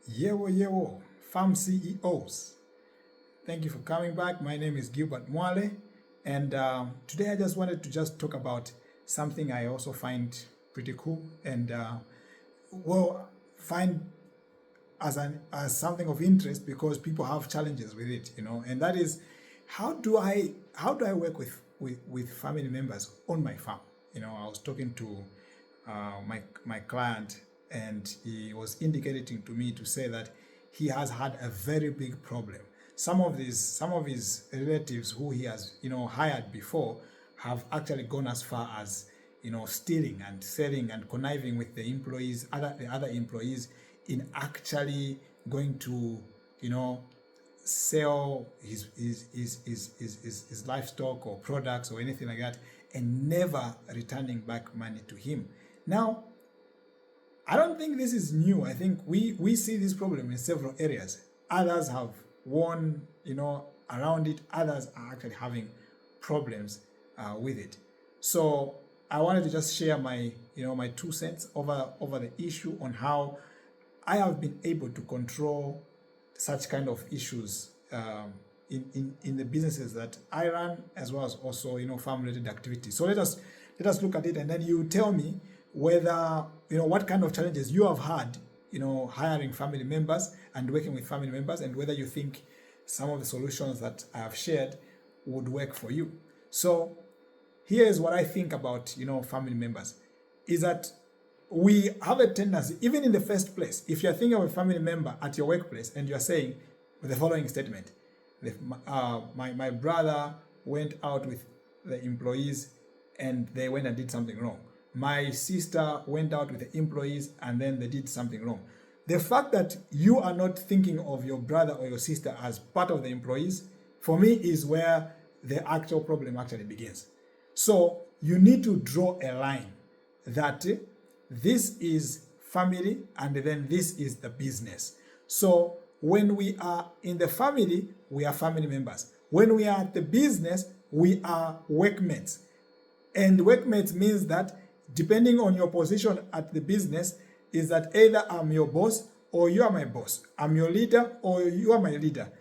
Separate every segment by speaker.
Speaker 1: Yewo, farm CEOs. Thank you for coming back. My name is Gilbert Mwale, and today I just wanted to talk about something I also find pretty cool and find as something of interest because people have challenges with it, and that is how do I work with family members on my farm. I was talking to my client, and he was indicating to me to say that he has had a very big problem. Some of his relatives who he has hired before have actually gone as far as stealing and selling and conniving with the other employees in actually going to sell his livestock or products or anything like that, and never returning back money to him. Now, I don't think this is new. I think we see this problem in several areas. Others have won, around it. Others are actually having problems with it. So I wanted to just share my 2 cents over the issue on how I have been able to control such kind of issues in the businesses that I run, as well as also farm-related activities. So let us look at it, and then you tell me whether what kind of challenges you have had hiring family members and working with family members, and whether you think some of the solutions that I have shared would work for you. So here is what I think about family members, is that we have a tendency, even in the first place, if you're thinking of a family member at your workplace and you're saying the following statement: my brother went out with the employees and they went and did something wrong. My sister went out with the employees and then they did something wrong. The fact that you are not thinking of your brother or your sister as part of the employees, for me, is where the actual problem actually begins. So you need to draw a line that this is family and then this is the business. So when we are in the family, we are family members. When we are at the business, we are workmates. And workmates means that depending on your position at the business, is that either I'm your boss or you are my boss. I'm your leader or you are my leader.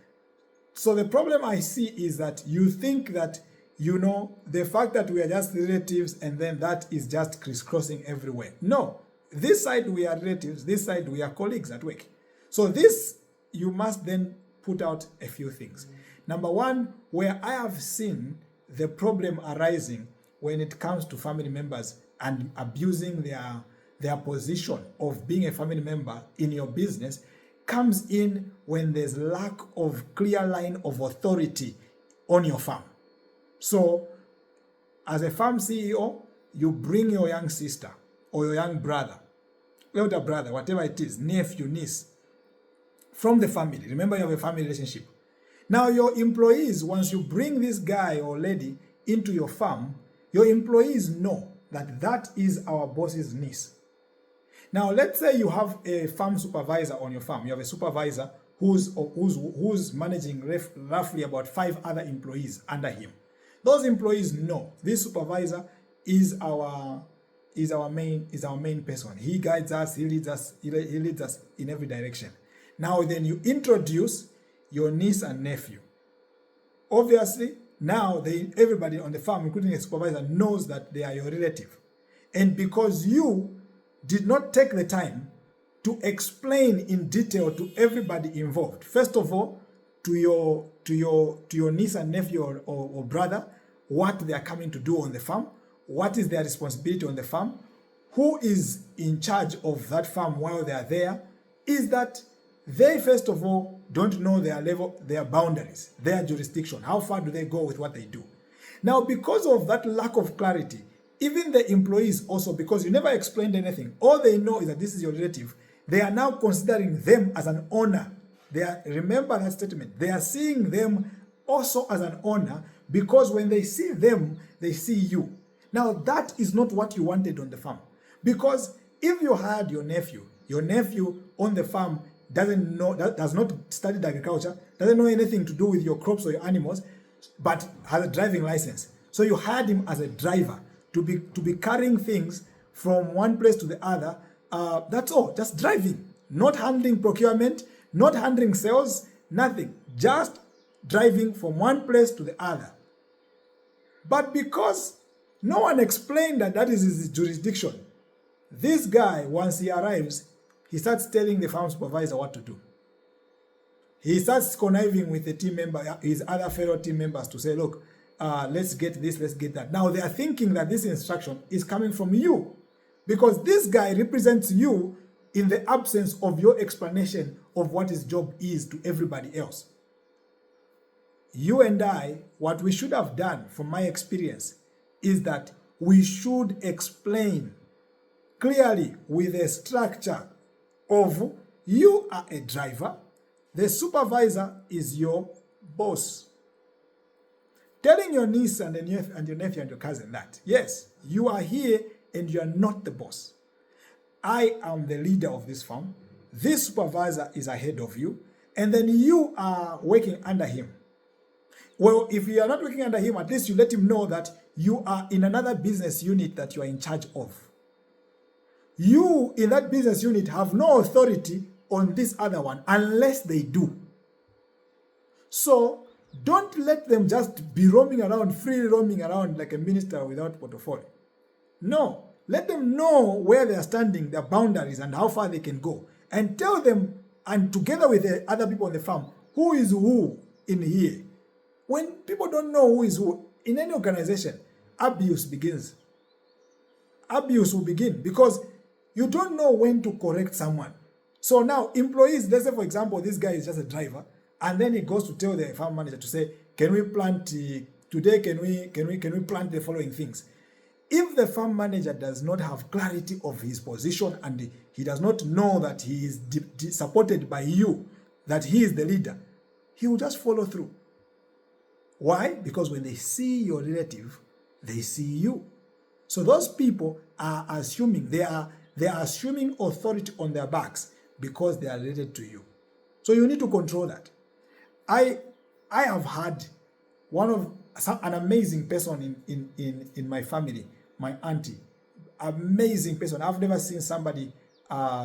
Speaker 1: So the problem I see is that you think that the fact that we are just relatives and then that is just crisscrossing everywhere. No, this side we are relatives, this side we are colleagues at work. So this, you must then put out a few things. Number one, where I have seen the problem arising when it comes to family members and abusing their position of being a family member in your business, comes in when there's lack of clear line of authority on your farm. So as a farm CEO, you bring your young sister or your young brother, elder brother, whatever it is, nephew, niece, from the family. Remember, you have a family relationship. Now your employees, once you bring this guy or lady into your farm, your employees know that is our boss's niece. Now let's say you have a farm supervisor on your farm. You have a supervisor who's managing roughly about 5 other employees under him. Those employees know this supervisor is our main person. He guides us, he leads us in every direction. Now then you introduce your niece and nephew. Obviously, now everybody on the farm, including a supervisor, knows that they are your relative. And because you did not take the time to explain in detail to everybody involved, first of all, to your niece and nephew or brother, what they are coming to do on the farm, what is their responsibility on the farm, who is in charge of that farm while they are there, is that they first of all don't know their level, their boundaries, their jurisdiction. How far do they go with what they do? Now, because of that lack of clarity, even the employees also, because you never explained anything, all they know is that this is your relative, they are now considering them as an owner. Remember that statement. They are seeing them also as an owner, because when they see them, they see you. Now, that is not what you wanted on the farm. Because if you had your nephew on the farm does not study agriculture, doesn't know anything to do with your crops or your animals, but has a driving license. So you hired him as a driver to be carrying things from one place to the other. That's all, just driving. not handling procurement, not handling sales, nothing, just driving from one place to the other. But because no one explained that that is his jurisdiction, this guy, once he arrives, he starts telling the farm supervisor what to do. He starts conniving with the team member, his other fellow team members, to say, look, let's get this, let's get that. Now they are thinking that this instruction is coming from you, because this guy represents you in the absence of your explanation of what his job is to everybody else. You and I, what we should have done, from my experience, is that we should explain clearly with a structure of, you are a driver, the supervisor is your boss. Telling your niece and your nephew and your cousin that, yes, you are here and you are not the boss. I am the leader of this farm. This supervisor is ahead of you, and then you are working under him. Well, if you are not working under him, at least you let him know that you are in another business unit that you are in charge of. You in that business unit have no authority on this other one unless they do. So don't let them just be roaming around, freely roaming around like a minister without portfolio. No, let them know where they are standing, their boundaries, and how far they can go. And tell them, and together with the other people on the farm, who is who in here. When people don't know who is who, in any organization, abuse begins. Abuse will begin because you don't know when to correct someone. So now employees, let's say for example, this guy is just a driver, and then he goes to tell the farm manager to say, can we plant today, can we plant the following things? If the farm manager does not have clarity of his position and he does not know that he is supported by you, that he is the leader, he will just follow through. Why? Because when they see your relative, they see you. So those people are assuming, they are assuming authority on their backs because they are related to you. So you need to control that. I have had an amazing person in my family, my auntie, amazing person. I've never seen somebody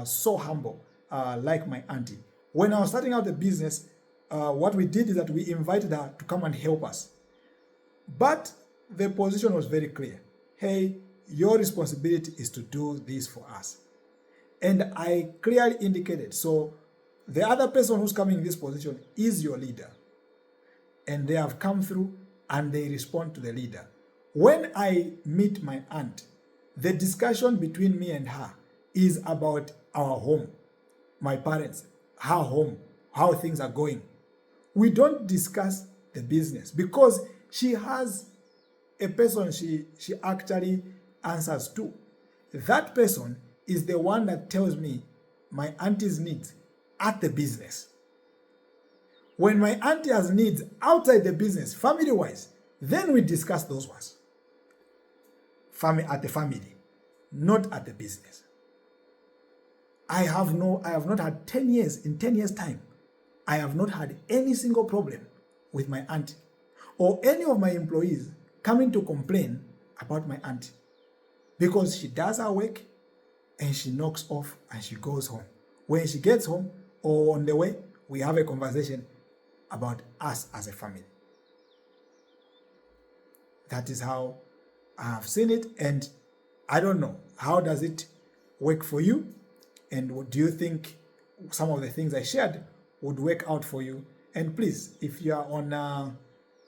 Speaker 1: so humble like my auntie. When I was starting out the business, what we did is that we invited her to come and help us. But the position was very clear. Hey, your responsibility is to do this for us. And I clearly indicated, so the other person who's coming in this position is your leader. And they have come through and they respond to the leader. When I meet my aunt, the discussion between me and her is about our home, my parents, her home, how things are going. We don't discuss the business because she has a person she actually answers to. That person is the one that tells me my auntie's needs at the business. When my auntie has needs outside the business, family-wise, then we discuss those ones. At the family, not at the business. I have not had 10 years, in 10 years' time, I have not had any single problem with my auntie or any of my employees coming to complain about my auntie, because she does her work and she knocks off and she goes home. When she gets home or on the way, we have a conversation about us as a family. That is how I have seen it, and I don't know, how does it work for you? And do you think some of the things I shared would work out for you? And please, if you are on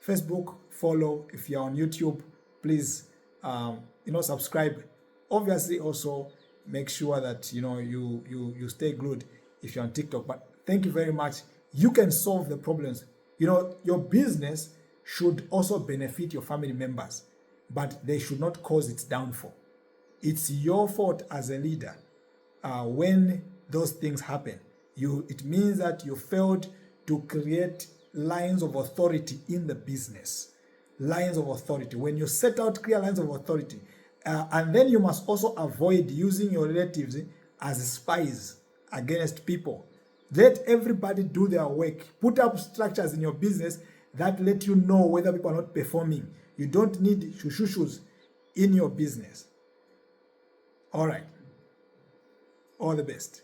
Speaker 1: Facebook, follow. If you are on YouTube, please subscribe. Obviously also make sure that you stay glued if you're on TikTok. But thank you very much. You can solve the problems. Your business should also benefit your family members, but they should not cause its downfall. It's your fault as a leader when those things happen. It means that you failed to create lines of authority in the business. Lines of authority. When you set out clear lines of authority, and then you must also avoid using your relatives as spies against people. Let everybody do their work. Put up structures in your business that let you know whether people are not performing. You don't need shushushus in your business. All right. All the best.